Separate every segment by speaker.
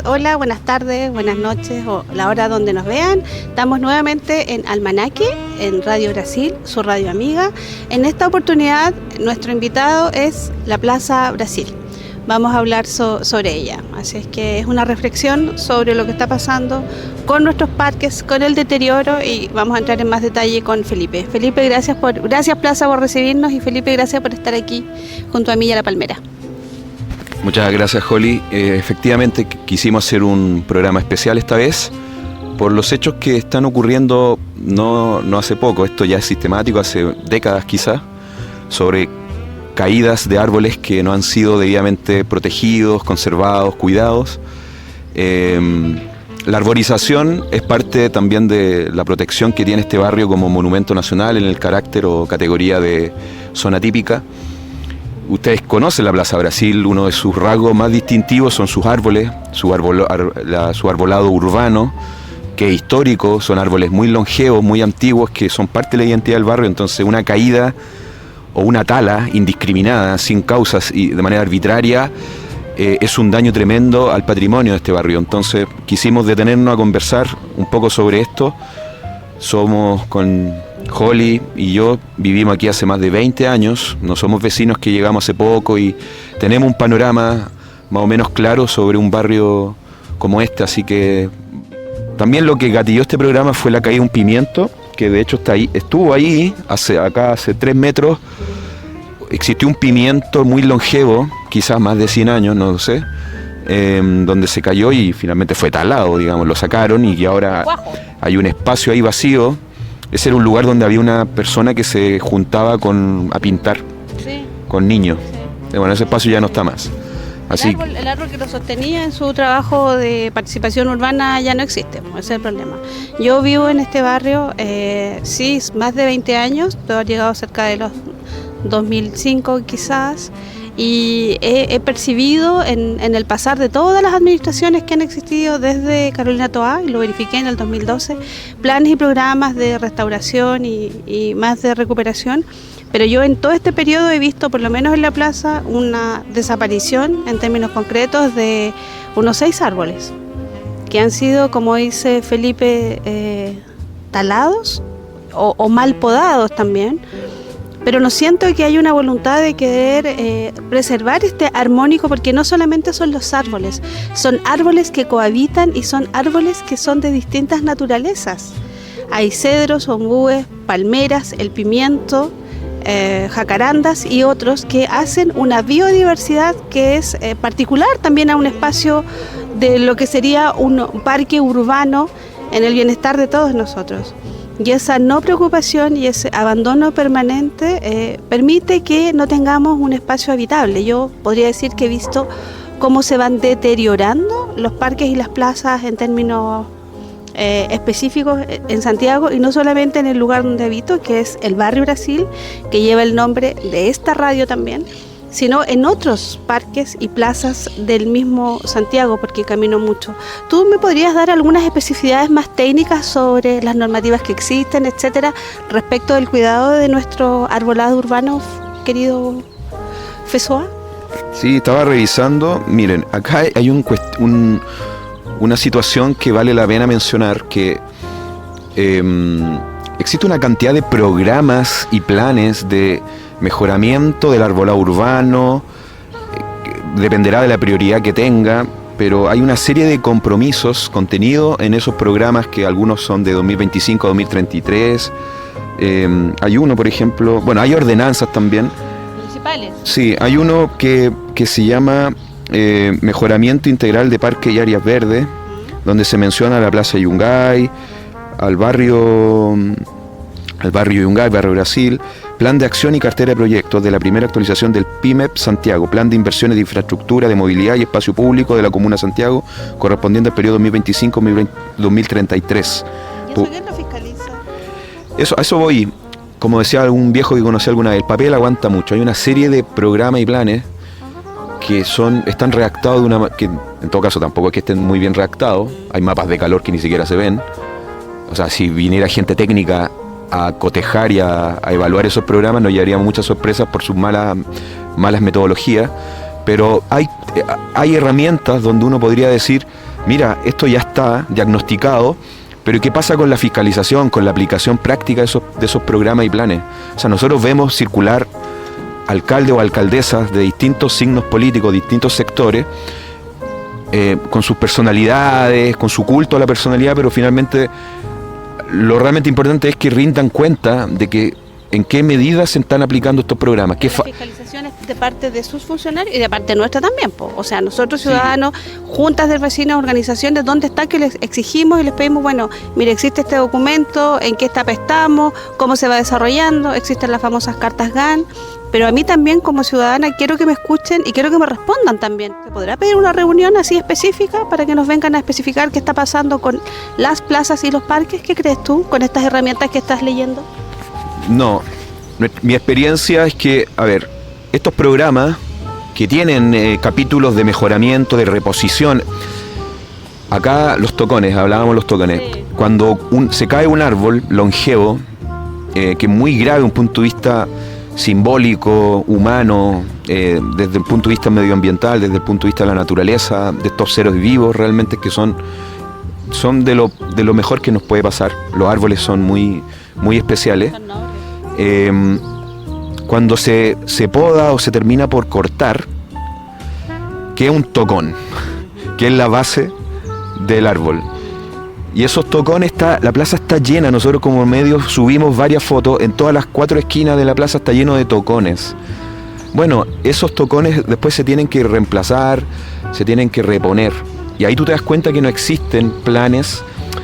Speaker 1: días, hola, buenas tardes, buenas noches o la hora donde nos vean. Estamos nuevamente en Almanaque, en Radio Brasil, su radio amiga. En esta oportunidad, nuestro invitado es la Plaza Brasil. Vamos a hablar sobre ella. Así es que es una reflexión sobre lo que está pasando con nuestros parques, con el deterioro, y vamos a entrar en más detalle con Felipe. Felipe, gracias Plaza por recibirnos, y Felipe, gracias por estar aquí junto a mí y a La Palmera.
Speaker 2: Muchas gracias, Holly. Efectivamente quisimos hacer un programa especial esta vez por los hechos que están ocurriendo no hace poco. Esto ya es sistemático, hace décadas quizás, sobre caídas de árboles que no han sido debidamente protegidos, conservados, cuidados. La arborización es parte también de la protección que tiene este barrio como monumento nacional en el carácter o categoría de zona típica. Ustedes conocen la Plaza Brasil, uno de sus rasgos más distintivos son sus árboles, su arbolado urbano, que es histórico, son árboles muy longevos, muy antiguos, que son parte de la identidad del barrio. Entonces una caída o una tala indiscriminada, sin causas y de manera arbitraria, es un daño tremendo al patrimonio de este barrio. Entonces quisimos detenernos a conversar un poco sobre esto. Somos con Holly y yo, vivimos aquí hace más de 20 años, no somos vecinos que llegamos hace poco, y tenemos un panorama más o menos claro sobre un barrio como este. Así que también lo que gatilló este programa fue la caída de un pimiento, que de hecho estuvo ahí, hace 3 metros, existió un pimiento muy longevo, quizás más de 100 años, no lo sé, donde se cayó y finalmente fue talado, digamos, lo sacaron, y ahora hay un espacio ahí vacío. Ese era un lugar donde había una persona que se juntaba a pintar, sí, con niños. Sí. Bueno, ese espacio ya no está más. Así,
Speaker 1: el árbol que lo sostenía en su trabajo de participación urbana ya no existe, ese es el problema. Yo vivo en este barrio, sí, más de 20 años, he llegado cerca de los 2005 quizás, y he percibido en el pasar de todas las administraciones que han existido desde Carolina Toá, y lo verifiqué en el 2012, planes y programas de restauración y más de recuperación. Pero yo en todo este periodo he visto, por lo menos en la plaza, una desaparición en términos concretos de unos 6 árboles que han sido, como dice Felipe, talados o mal podados también. Pero no siento que hay una voluntad de querer preservar este armónico, porque no solamente son los árboles, son árboles que cohabitan y son árboles que son de distintas naturalezas. Hay cedros, ombúes, palmeras, el pimiento, jacarandas y otros que hacen una biodiversidad que es particular también a un espacio de lo que sería un parque urbano en el bienestar de todos nosotros. Y esa no preocupación y ese abandono permanente permite que no tengamos un espacio habitable. Yo podría decir que he visto cómo se van deteriorando los parques y las plazas en términos específicos en Santiago, y no solamente en el lugar donde habito, que es el barrio Brasil, que lleva el nombre de esta radio también, sino en otros parques y plazas del mismo Santiago, porque camino mucho. ¿Tú me podrías dar algunas especificidades más técnicas sobre las normativas que existen, etcétera, respecto del cuidado de nuestro arbolado urbano, querido Fesoa?
Speaker 2: Sí, estaba revisando. Miren, acá hay una situación que vale la pena mencionar, que existe una cantidad de programas y planes de mejoramiento del arbolado urbano, dependerá de la prioridad que tenga, pero hay una serie de compromisos contenidos en esos programas, que algunos son de 2025 a 2033. Hay uno, por ejemplo, bueno, hay ordenanzas también.
Speaker 1: ¿Municipales? Sí,
Speaker 2: hay uno que se llama Mejoramiento Integral de Parques y Áreas Verdes, donde se menciona la Plaza Yungay, al barrio Yungay, barrio Brasil, plan de acción y cartera de proyectos de la primera actualización del PIMEP Santiago, plan de inversiones de infraestructura, de movilidad y espacio público de la Comuna de Santiago, correspondiente al periodo 2025-2033.
Speaker 1: ¿Y eso quién lo fiscaliza?
Speaker 2: A eso voy. Como decía algún viejo que conocí alguna vez, el papel aguanta mucho. Hay una serie de programas y planes que están redactados que en todo caso tampoco es que estén muy bien redactados. Hay mapas de calor que ni siquiera se ven. O sea, si viniera gente técnica a cotejar y a evaluar esos programas, nos llevaríamos muchas sorpresas por sus malas metodologías. Pero hay herramientas donde uno podría decir, mira, esto ya está diagnosticado, pero ¿qué pasa con la fiscalización, con la aplicación práctica de esos programas y planes? O sea, nosotros vemos circular alcaldes o alcaldesas de distintos signos políticos, distintos sectores, con sus personalidades, con su culto a la personalidad, pero finalmente lo realmente importante es que rindan cuenta de que en qué medida se están aplicando estos programas.
Speaker 1: La fiscalización es de parte de sus funcionarios y de parte nuestra también, po. O sea, nosotros ciudadanos, juntas de vecinos, organizaciones, ¿dónde está que les exigimos y les pedimos, bueno, mire, existe este documento, en qué etapa estamos, cómo se va desarrollando, existen las famosas cartas GAN, pero a mí también como ciudadana quiero que me escuchen y quiero que me respondan también. ¿Se podrá pedir una reunión así específica para que nos vengan a especificar qué está pasando con las plazas y los parques? ¿Qué crees tú con estas herramientas que estás leyendo?
Speaker 2: No, mi experiencia es que, a ver, estos programas que tienen capítulos de mejoramiento, de reposición, acá los tocones, hablábamos de los tocones, sí. Cuando se cae un árbol longevo, que es muy grave desde un punto de vista simbólico, humano, desde el punto de vista medioambiental, desde el punto de vista de la naturaleza, de estos seres vivos realmente que son de lo mejor que nos puede pasar. Los árboles son muy especiales. Cuando se poda o se termina por cortar, que es un tocón, que es la base del árbol. Y esos tocones, la plaza está llena, nosotros como medios subimos varias fotos, en todas las 4 esquinas de la plaza está lleno de tocones. Bueno, esos tocones después se tienen que reemplazar, se tienen que reponer. Y ahí tú te das cuenta que no existen planes,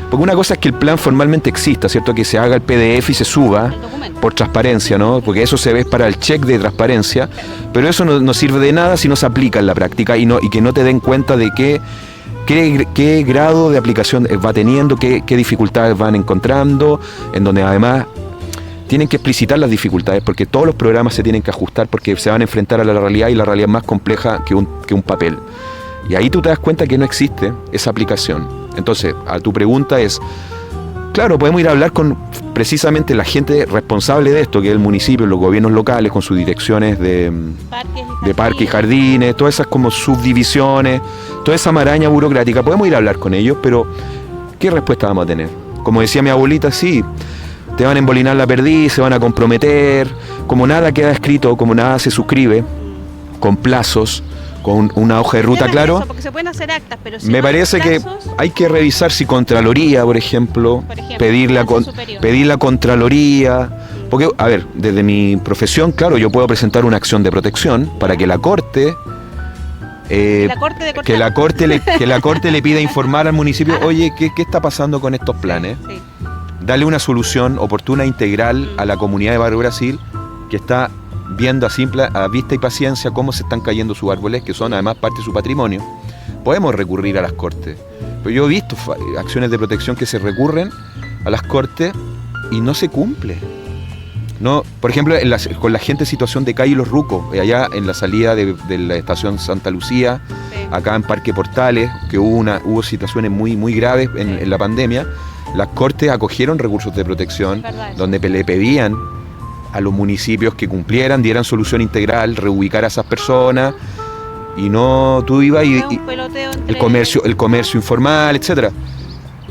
Speaker 2: porque una cosa es que el plan formalmente exista, ¿cierto? Que se haga el PDF y se suba por transparencia, ¿no? Porque eso se ve para el check de transparencia, pero eso no sirve de nada si no se aplica en la práctica y que no te den cuenta de qué grado de aplicación va teniendo, qué dificultades van encontrando, en donde además tienen que explicitar las dificultades, porque todos los programas se tienen que ajustar porque se van a enfrentar a la realidad y la realidad es más compleja que un papel. Y ahí tú te das cuenta que no existe esa aplicación. Entonces, a tu pregunta es, claro, podemos ir a hablar con precisamente la gente responsable de esto, que es el municipio, los gobiernos locales, con sus direcciones de parques y jardines, todas esas como subdivisiones, toda esa maraña burocrática. Podemos ir a hablar con ellos, pero ¿qué respuesta vamos a tener? Como decía mi abuelita, sí, te van a embolinar la perdiz, se van a comprometer, como nada queda escrito, como nada se suscribe, con plazos, con una hoja de ruta, claro.
Speaker 1: Eso, porque se pueden hacer actas, pero si
Speaker 2: me parece que hay que revisar si Contraloría, por ejemplo pedir la Contraloría, porque, a ver, desde mi profesión, claro, yo puedo presentar una acción de protección para que la Corte que la Corte le pida informar al municipio, oye, ¿qué está pasando con estos planes? Sí. Darle una solución oportuna e integral a la comunidad de Barrio Brasil, que está viendo a vista y paciencia cómo se están cayendo sus árboles, que son además parte de su patrimonio. Podemos recurrir a las Cortes, pero yo he visto acciones de protección que se recurren a las Cortes y no se cumple. No, por ejemplo, con la gente en situación de calle Los Rucos, allá en la salida de la estación Santa Lucía, sí. Acá en Parque Portales, que hubo situaciones muy graves en la pandemia, las Cortes acogieron recursos de protección donde le pedían a los municipios que cumplieran, dieran solución integral, reubicar a esas personas, y no, tú ibas y el comercio informal, etcétera.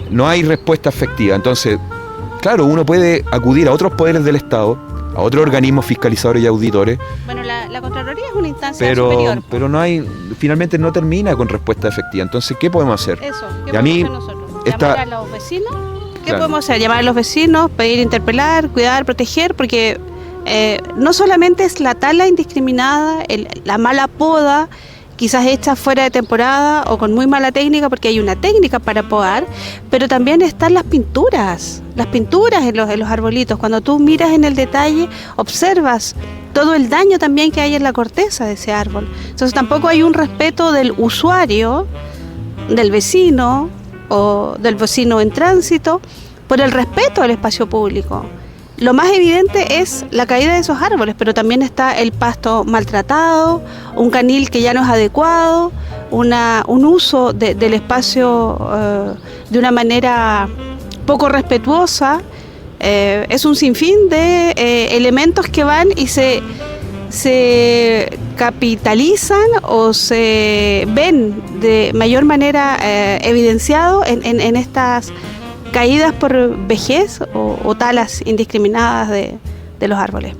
Speaker 2: No hay respuesta efectiva. Entonces, claro, uno puede acudir a otros poderes del Estado, a otros organismos fiscalizadores y auditores.
Speaker 1: Bueno, la Contraloría es una instancia superior.
Speaker 2: Pero finalmente no termina con respuesta efectiva. Entonces, ¿qué podemos hacer?
Speaker 1: Eso, ¿qué podemos hacer nosotros? ¿Llamar a los vecinos? ¿Qué podemos hacer? Llamar a los vecinos, pedir, interpelar, cuidar, proteger, porque no solamente es la tala indiscriminada, la mala poda, quizás hecha fuera de temporada o con muy mala técnica, porque hay una técnica para podar, pero también están las pinturas en los arbolitos. Cuando tú miras en el detalle, observas todo el daño también que hay en la corteza de ese árbol. Entonces tampoco hay un respeto del usuario, del vecino o del vecino en tránsito, por el respeto al espacio público. Lo más evidente es la caída de esos árboles, pero también está el pasto maltratado, un canil que ya no es adecuado, un uso del espacio de una manera poco respetuosa. Es un sinfín de elementos que van y se se capitalizan o se ven de mayor manera evidenciado en estas caídas por vejez o talas indiscriminadas de los árboles.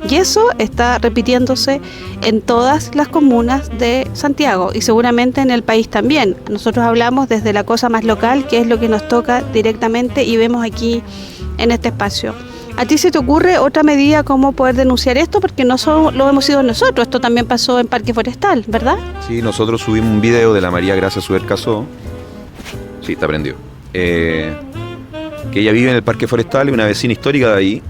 Speaker 1: Y eso está repitiéndose en todas las comunas de Santiago y seguramente en el país también. Nosotros hablamos desde la cosa más local, que es lo que nos toca directamente y vemos aquí en este espacio. ¿A ti se te ocurre otra medida cómo poder denunciar esto? Porque no solo lo hemos sido nosotros, esto también pasó en Parque Forestal, ¿verdad?
Speaker 2: Sí, nosotros subimos un video de la María Gracia Subercasó. Sí, está prendido. Que ella vive en el Parque Forestal, es una vecina histórica de ahí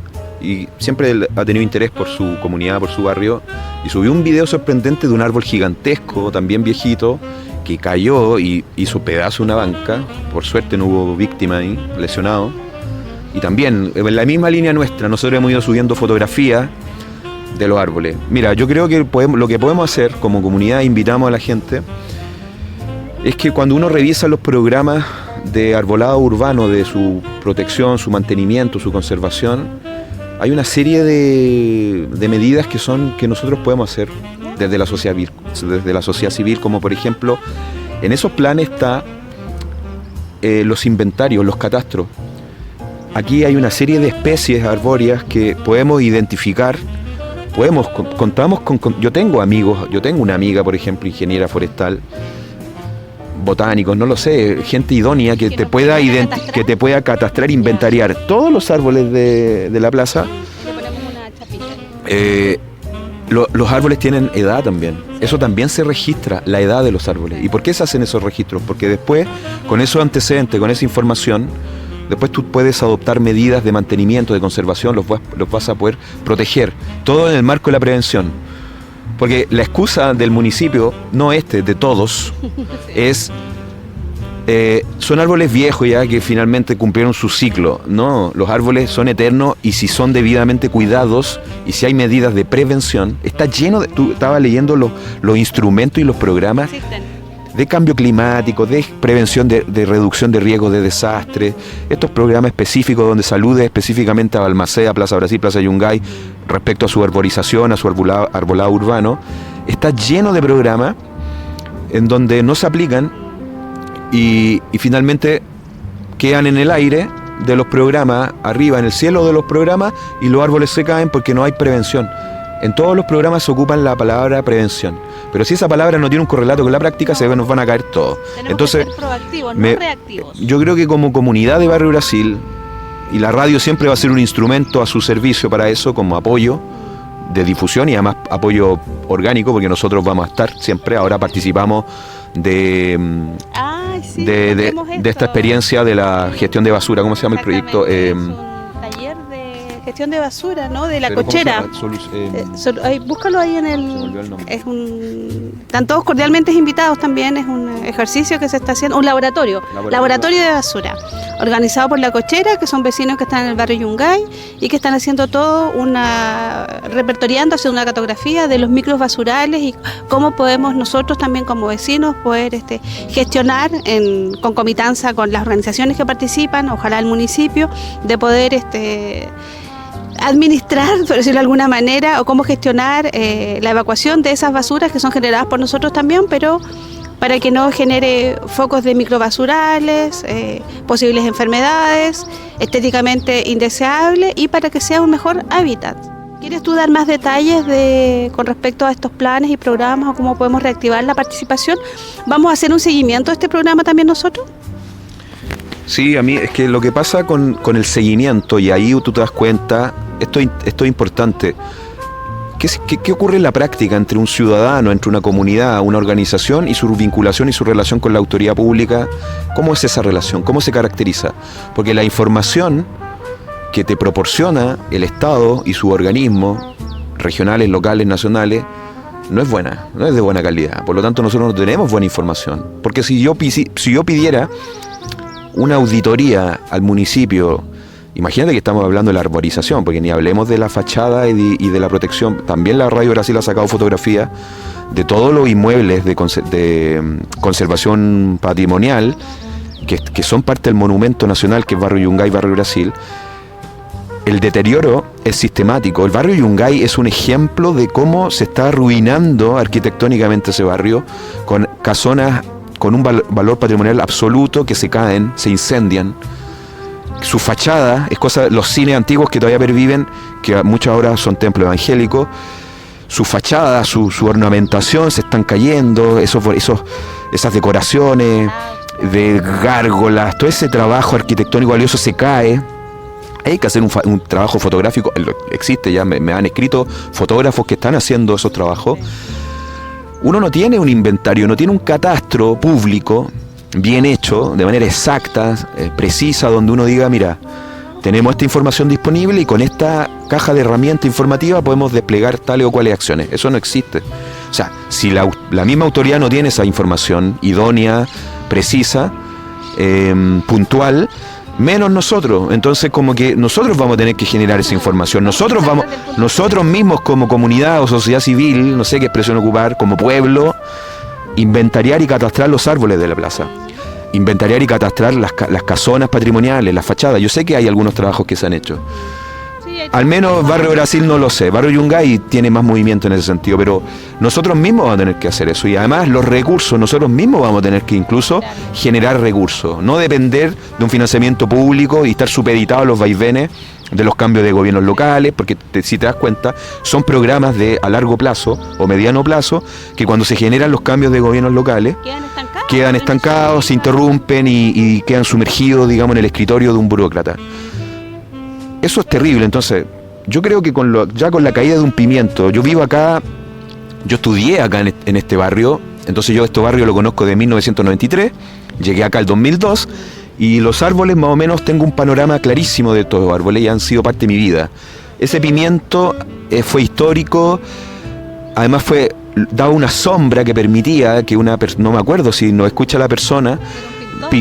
Speaker 2: y siempre ha tenido interés por su comunidad, por su barrio, y subió un video sorprendente de un árbol gigantesco, también viejito, que cayó y hizo pedazo una banca. Por suerte no hubo víctima ahí, lesionado. Y también, en la misma línea nuestra, nosotros hemos ido subiendo fotografías de los árboles. Mira, yo creo que lo que podemos hacer como comunidad, invitamos a la gente, es que cuando uno revisa los programas de arbolado urbano, de su protección, su mantenimiento, su conservación, hay una serie de medidas que nosotros podemos hacer desde la sociedad civil, como por ejemplo, en esos planes está los inventarios, los catastros. Aquí hay una serie de especies arbóreas que podemos identificar, yo tengo amigos, yo tengo una amiga, por ejemplo, ingeniera forestal, botánicos, no lo sé, gente idónea que te pueda catastrar, inventariar todos los árboles de la plaza.
Speaker 1: Le ponemos una chapita.
Speaker 2: Los árboles tienen edad también. Eso también se registra, la edad de los árboles. ¿Y por qué se hacen esos registros? Porque después, con esos antecedentes, con esa información, después tú puedes adoptar medidas de mantenimiento, de conservación, los vas a poder proteger. Todo en el marco de la prevención. Porque la excusa del municipio, no de todos, es... son árboles viejos ya que finalmente cumplieron su ciclo. No, los árboles son eternos y si son debidamente cuidados y si hay medidas de prevención, está lleno de... Tú estabas leyendo los instrumentos y los programas de cambio climático, de prevención de reducción de riesgos de desastres, estos programas específicos donde salude específicamente a Balmaceda, Plaza Brasil, Plaza Yungay, respecto a su arborización, a su arbolado urbano, está lleno de programas en donde no se aplican y finalmente quedan en el aire de los programas, arriba en el cielo de los programas, y los árboles se caen porque no hay prevención. En todos los programas se ocupan la palabra prevención, pero si esa palabra no tiene un correlato con la práctica, nos van a caer todos. Entonces,
Speaker 1: que ser proactivos, no reactivos.
Speaker 2: Yo creo que como comunidad de Barrio Brasil, y la radio siempre va a ser un instrumento a su servicio para eso, como apoyo de difusión y además apoyo orgánico, porque nosotros vamos a estar siempre, ahora participamos de esta experiencia de la gestión de basura. ¿Cómo se llama el proyecto?
Speaker 1: Taller de gestión de basura, ¿no? De la cochera. Búscalo ahí en el están todos cordialmente invitados también. Es un ejercicio que se está haciendo, un laboratorio de basura, organizado por la cochera, que son vecinos que están en el barrio Yungay y que están haciendo todo repertoriando, haciendo una cartografía de los micros basurales y cómo podemos nosotros también como vecinos poder gestionar en concomitancia con las organizaciones que participan, ojalá el municipio, de poder administrar, por decirlo de alguna manera, o cómo gestionar la evacuación de esas basuras que son generadas por nosotros también, pero para que no genere focos de microbasurales, posibles enfermedades, estéticamente indeseables y para que sea un mejor hábitat. ¿Quieres tú dar más detalles con respecto a estos planes y programas o cómo podemos reactivar la participación? ¿Vamos a hacer un seguimiento de este programa también nosotros?
Speaker 2: Sí, a mí es que lo que pasa con el seguimiento, y ahí tú te das cuenta, esto es importante, ¿qué ocurre en la práctica entre un ciudadano, entre una comunidad, una organización y su vinculación y su relación con la autoridad pública? ¿Cómo es esa relación? ¿Cómo se caracteriza? Porque la información que te proporciona el Estado y sus organismos, regionales, locales, nacionales, no es buena, no es de buena calidad. Por lo tanto, nosotros no tenemos buena información. Porque si yo pidiera una auditoría al municipio, imagínate que estamos hablando de la arborización, porque ni hablemos de la fachada y de la protección. También la Radio Brasil ha sacado fotografías de todos los inmuebles de conservación patrimonial que son parte del monumento nacional, que es Barrio Yungay, Barrio Brasil. El deterioro es sistemático. El barrio Yungay es un ejemplo de cómo se está arruinando arquitectónicamente ese barrio, con casonas con un valor patrimonial absoluto que se caen, se incendian. Su fachada es cosa, los cines antiguos que todavía perviven, que muchas ahora son templos evangélicos, su fachada, su ornamentación se están cayendo, esas decoraciones de gárgolas, todo ese trabajo arquitectónico valioso se cae. Hay que hacer un trabajo fotográfico, existe ya, me han escrito fotógrafos que están haciendo esos trabajos. Uno no tiene un inventario, no tiene un catastro público bien hecho, de manera exacta, precisa, donde uno diga, mira, tenemos esta información disponible y con esta caja de herramientas informativa podemos desplegar tales o cuales acciones. Eso no existe. O sea, si la misma autoridad no tiene esa información idónea, precisa, puntual, menos nosotros. Entonces, como que nosotros vamos a tener que generar esa información. Nosotros mismos como comunidad o sociedad civil, no sé qué expresión ocupar, como pueblo, inventariar y catastrar los árboles de la plaza. Inventariar y catastrar las casonas patrimoniales, las fachadas. Yo sé que hay algunos trabajos que se han hecho. Al menos Barrio Brasil no lo sé. Barrio Yungay tiene más movimiento en ese sentido, pero nosotros mismos vamos a tener que hacer eso. Y además los recursos, nosotros mismos vamos a tener que incluso generar recursos. No depender de un financiamiento público y estar supeditados a los vaivenes de los cambios de gobiernos locales, porque si te das cuenta, son programas a largo plazo o mediano plazo, que cuando se generan los cambios de gobiernos locales, quedan estancados, se interrumpen y quedan sumergidos, digamos, en el escritorio de un burócrata. Eso es terrible. Entonces, yo creo que ya con la caída de un pimiento, yo vivo acá, yo estudié acá en este barrio, entonces yo este barrio lo conozco de 1993, llegué acá el 2002, y los árboles más o menos tengo un panorama clarísimo de todos los árboles y han sido parte de mi vida. Ese pimiento fue histórico, además daba una sombra que permitía que no me acuerdo si nos escucha la persona,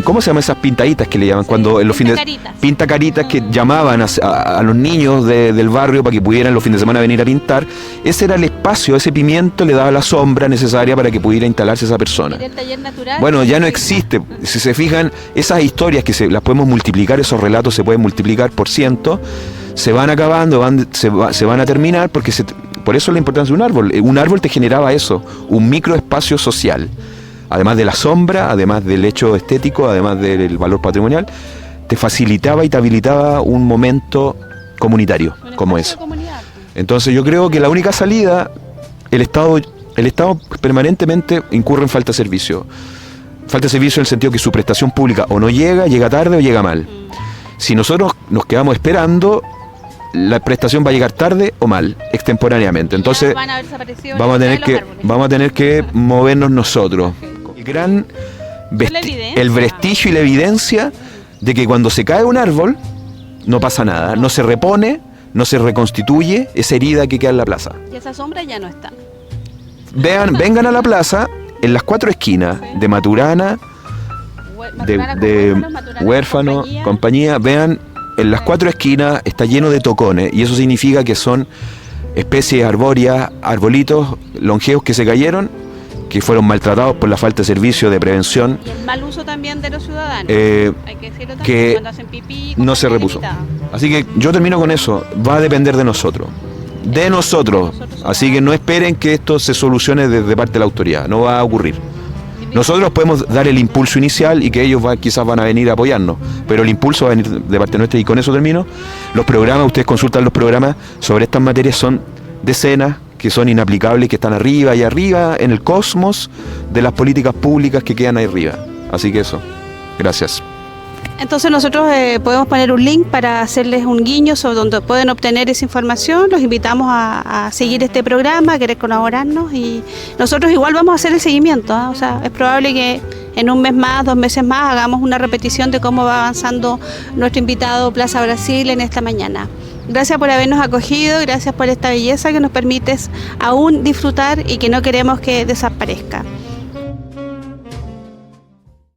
Speaker 2: ¿cómo se llaman esas pintaditas que le llaman? Cuando en los fines pintacaritas que llamaban a los niños del barrio para que pudieran los fines de semana venir a pintar. Ese era el espacio, ese pimiento le daba la sombra necesaria para que pudiera instalarse esa persona.
Speaker 1: ¿Y el taller natural?
Speaker 2: Bueno, ya no existe. Si se fijan, esas historias que las podemos multiplicar, esos relatos se pueden multiplicar por cientos, se van acabando, se van a terminar, porque por eso es la importancia de un árbol. Un árbol te generaba eso, un microespacio social. Además de la sombra, además del hecho estético, además del valor patrimonial, te facilitaba y te habilitaba un momento comunitario como ese. Entonces yo creo que la única salida, el Estado permanentemente incurre en falta de servicio. Falta de servicio en el sentido que su prestación pública o no llega tarde o llega mal. Si nosotros nos quedamos esperando, la prestación va a llegar tarde o mal, extemporáneamente. Entonces vamos a tener que movernos nosotros. El prestigio y la evidencia de que cuando se cae un árbol no pasa nada, no se repone, no se reconstituye esa herida que queda en la plaza.
Speaker 1: Y esa sombra ya no está.
Speaker 2: Vengan a la plaza, en las 4 esquinas de Maturana, de Huérfano, compañía, vean, en las 4 esquinas está lleno de tocones, y eso significa que son especies arbóreas, arbolitos longevos que se cayeron, que fueron maltratados por la falta de servicio de prevención.
Speaker 1: Y el mal uso también de los ciudadanos. Hay que decirlo también,
Speaker 2: que
Speaker 1: cuando hacen pipí,
Speaker 2: no se repuso. Así que yo termino con eso. Va a depender de nosotros. De nosotros. Así que no esperen que esto se solucione desde parte de la autoridad. No va a ocurrir. Nosotros podemos dar el impulso inicial y que ellos quizás van a venir a apoyarnos, pero el impulso va a venir de parte nuestra, y con eso termino. Los programas, ustedes consultan los programas sobre estas materias, son decenas, que son inaplicables, que están arriba y arriba en el cosmos de las políticas públicas que quedan ahí arriba. Así que eso, gracias.
Speaker 1: Entonces nosotros podemos poner un link para hacerles un guiño sobre donde pueden obtener esa información. Los invitamos a seguir este programa, a querer colaborarnos, y nosotros igual vamos a hacer el seguimiento, ¿eh? O sea, es probable que en un mes más, 2 meses más, hagamos una repetición de cómo va avanzando nuestro invitado Plaza Brasil en esta mañana. Gracias por habernos acogido, gracias por esta belleza que nos permites aún disfrutar y que no queremos que desaparezca.